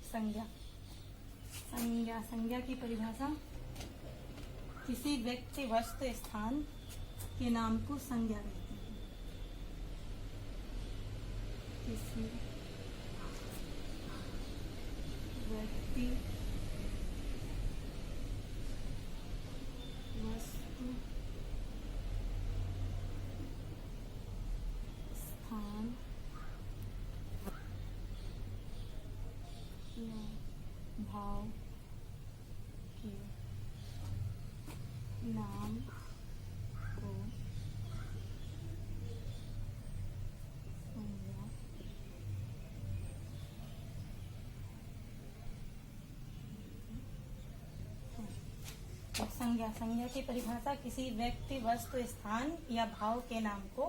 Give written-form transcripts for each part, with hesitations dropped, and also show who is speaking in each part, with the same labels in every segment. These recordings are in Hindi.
Speaker 1: संज्ञा। संज्ञा, संज्ञा की परिभाषा किसी व्यक्ति वस्तु स्थान के नाम को संज्ञा कहते हैं। किसी व्यक्ति वस्तु स्थान या भाव के नाम को संज्ञा संज्ञा। संज्ञा की परिभाषा किसी व्यक्ति वस्तु स्थान या भाव के नाम को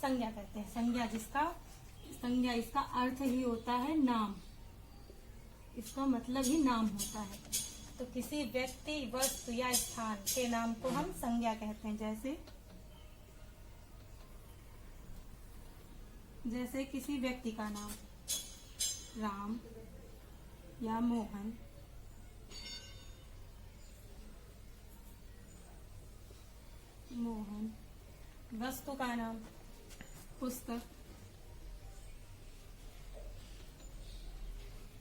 Speaker 1: संज्ञा कहते हैं। संज्ञा इसका अर्थ ही होता है नाम, इसका मतलब ही नाम होता है। तो किसी व्यक्ति वस्तु या स्थान के नाम को हम संज्ञा कहते हैं। जैसे किसी व्यक्ति का नाम राम या मोहन, वस्तु का नाम पुस्तक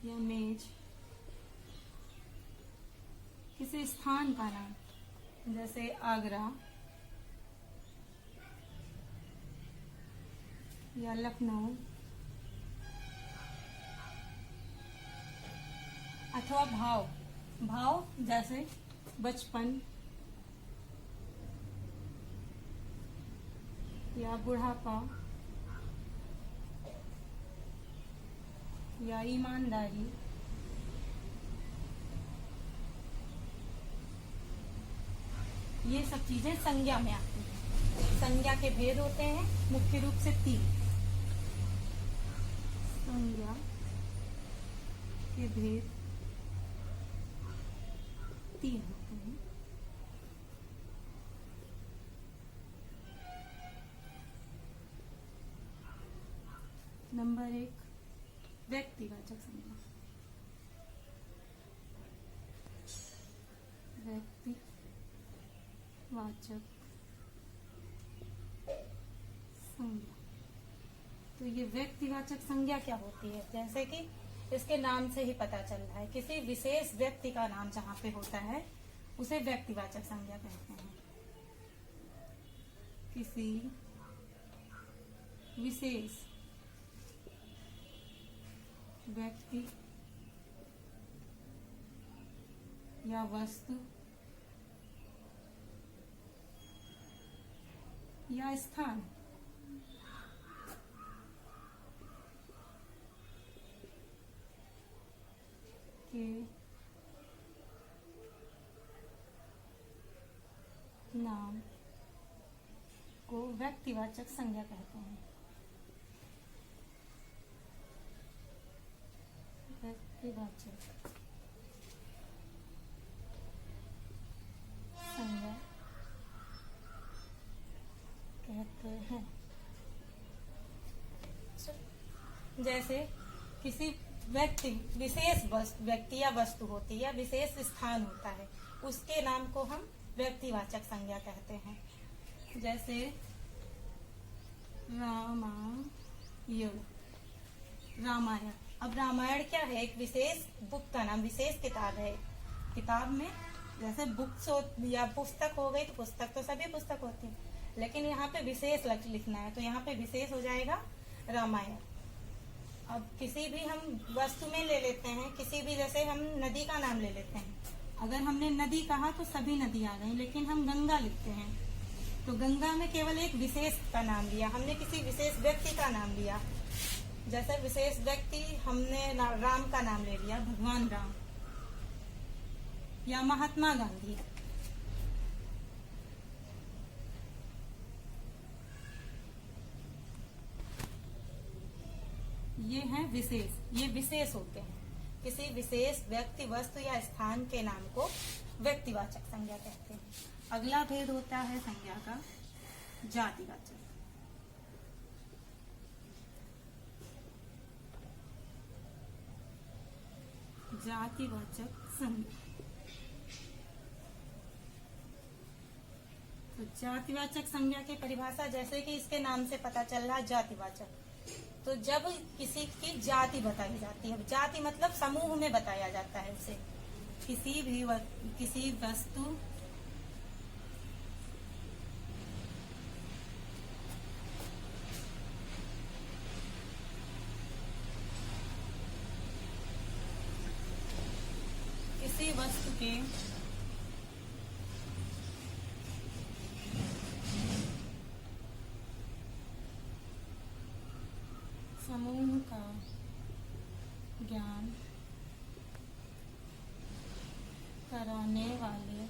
Speaker 1: या मेज, किसी स्थान का नाम जैसे आगरा या लखनऊ, अथवा भाव जैसे बचपन या बुढ़ापा या ईमानदारी, ये सब चीजें संज्ञा में आती हैं। संज्ञा के भेद होते हैं मुख्य रूप से 3। संज्ञा के भेद 3 होते हैं। नंबर 1, व्यक्तिवाचक संज्ञा। व्यक्तिवाचक संज्ञा। तो ये व्यक्तिवाचक संज्ञा क्या होती है? जैसे कि इसके नाम से ही पता चल रहा है, किसी विशेष व्यक्ति का नाम जहाँ पे होता है उसे व्यक्तिवाचक संज्ञा कहते हैं। किसी विशेष व्यक्ति या वस्तु या स्थान के नाम को व्यक्तिवाचक संज्ञा कहते हैं। व्यक्तिवाचक संज्ञा कहते हैं। जैसे किसी विशेष व्यक्ति या वस्तु होती है या विशेष स्थान होता है, उसके नाम को हम व्यक्तिवाचक संज्ञा कहते हैं। जैसे रामायण। अब रामायण क्या है? एक विशेष बुक का नाम, विशेष किताब है। किताब में जैसे बुक्स या पुस्तक हो गई, तो पुस्तक तो सभी पुस्तक होती है, लेकिन यहाँ पे विशेष लिखना है तो यहाँ पे विशेष हो जाएगा रामायण। अब किसी भी हम वस्तु में ले लेते हैं, किसी भी, जैसे हम नदी का नाम ले लेते हैं। अगर हमने नदी कहा तो सभी नदी आ गई, लेकिन हम गंगा लिखते हैं तो गंगा में केवल एक विशेष का नाम लिया, हमने किसी विशेष व्यक्ति का नाम लिया। जैसे विशेष व्यक्ति हमने राम का नाम ले लिया, भगवान राम या महात्मा गांधी। ये हैं विशेष, ये विशेष होते हैं। किसी विशेष व्यक्ति वस्तु या स्थान के नाम को व्यक्तिवाचक संज्ञा कहते हैं। अगला भेद होता है संज्ञा का जातिवाचक। जातिवाचक संज्ञा। तो जातिवाचक संज्ञा की परिभाषा जैसे कि इसके नाम से पता चल रहा है, जातिवाचक। तो जब किसी की जाति बताई जाती है, जाति मतलब समूह में बताया जाता है उसे, किसी वस्तु के समूह का ज्ञान कराने वाले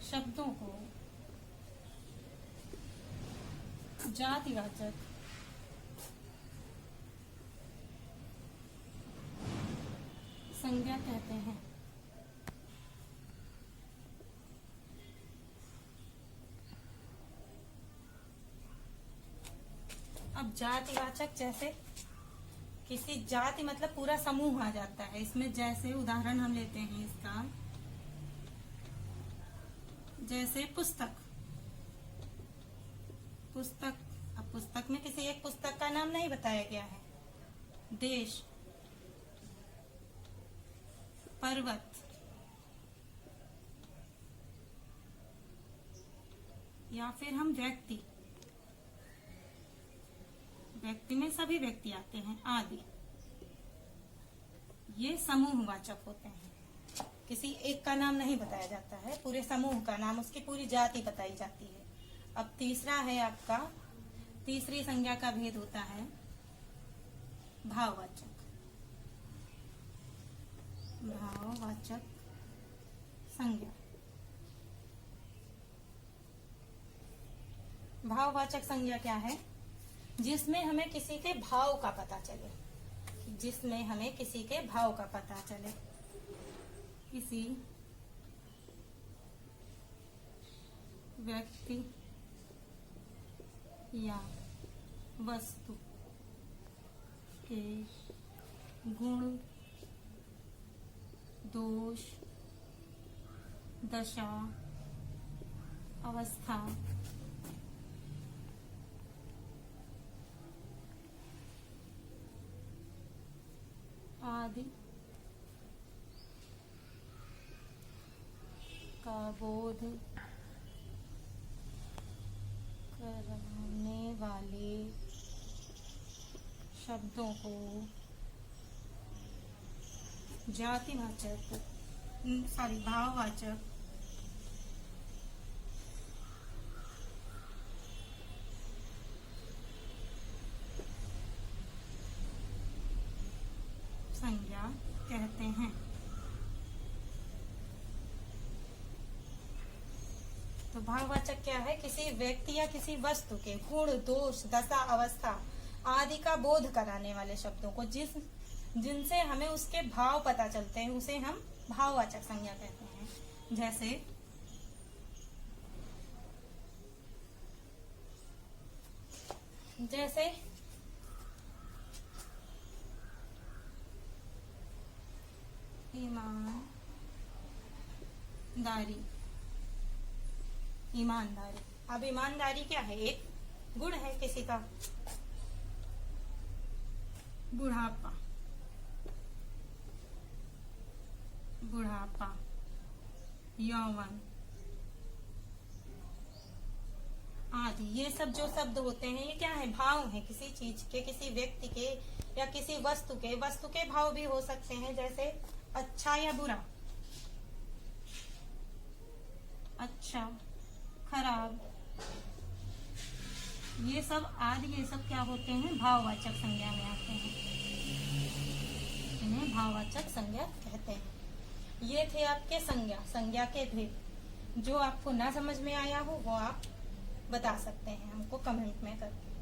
Speaker 1: शब्दों को जातिवाचक संज्ञा कहते हैं। अब जातिवाचक जैसे किसी जाति मतलब पूरा समूह आ जाता है इसमें। जैसे उदाहरण हम लेते हैं इसका, जैसे पुस्तक। अब पुस्तक में किसी एक पुस्तक का नाम नहीं बताया गया है। देश, पर्वत, या फिर हम व्यक्ति में सभी व्यक्ति आते हैं आदि, ये समूहवाचक होते हैं। किसी एक का नाम नहीं बताया जाता है, पूरे समूह का नाम, उसकी पूरी जाति बताई जाती है। अब तीसरा है आपका, तीसरी संज्ञा का भेद होता है भाववाचक। भाववाचक संज्ञा। भाववाचक संज्ञा क्या है? जिसमें हमें किसी के भाव का पता चले, जिसमें हमें किसी के भाव का पता चले। किसी व्यक्ति या वस्तु के गुण, दोष, दशा, अवस्था, आदि का बोध कराने वाले शब्दों को भाववाचक संज्ञा कहते हैं। तो भाववाचक क्या है? किसी व्यक्ति या किसी वस्तु के गुण, दोष, दशा, अवस्था आदि का बोध कराने वाले शब्दों को जिनसे हमें उसके भाव पता चलते हैं, उसे हम भाववाचक संज्ञा कहते हैं। जैसे ईमानदारी। अब ईमानदारी क्या है? एक गुण है किसी का। बुढ़ापा, यौवन आदि, ये सब जो शब्द होते हैं ये क्या है? भाव है किसी चीज के, किसी व्यक्ति के या किसी वस्तु के भाव भी हो सकते हैं। जैसे अच्छा या बुरा, अच्छा, खराब, ये सब आदि, ये सब क्या होते हैं? भाववाचक संज्ञा में आते हैं। इन्हें भाववाचक संज्ञा कहते हैं। ये थे आपके संज्ञा के भेद। जो आपको ना समझ में आया हो वो आप बता सकते हैं हमको कमेंट में करके।